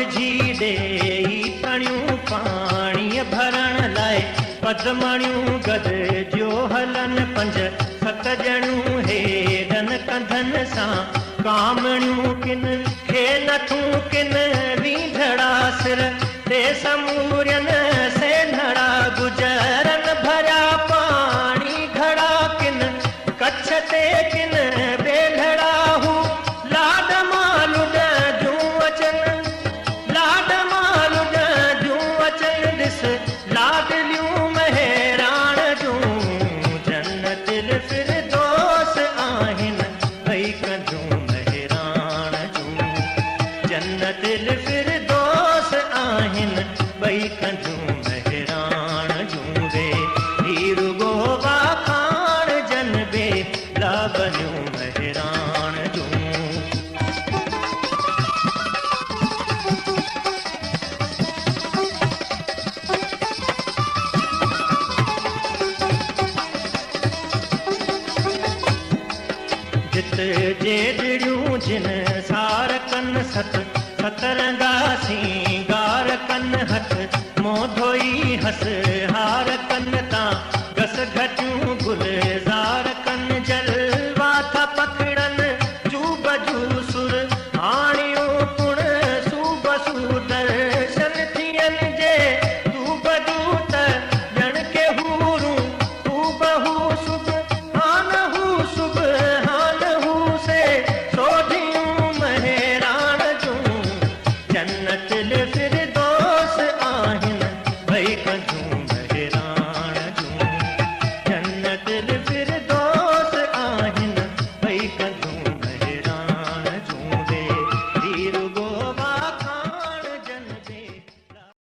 विझी ॾेई तणियूं पाणी भरण लाइ पदमणियूं गॾिजो हलनि 5-7 ॼणियूं हेॾनि कंधनि सां कामणियूं किन खे नथूं किन वींझड़ा सिर ते समूरियनि सेनड़ा गुजरन भरिया पाणी घड़ा किन कच्छ ते किन बेलड़ा हू लाड मालुड जूं अचनि लाड मालुड जूं अचनि ॾिस लाडलियूं महराण जूं जन्नतिल फिरदौस आहिनि भई कंजूं महराण जूं जन्नतिल फिरदौस आहिनि भई कंजूं महराण जूं वे हीरू गोवा खान जन बे लाबनियूं महराण जूं जित जेड़ियूं जिन सार कन सतरंगा सिंगार कन हथ मुंहुं धोई हस हार कन तां गस घटियूं गुलज़ार कन जलवा था पकड़नि चूब जूं सुर हाणियूं पुण सूब सुदर्शन थियनि जे सूब जूं त ॼण के हूरूं हू बहू सुब हान हू से सोधियूं महराण जूं जन्नतिल फिर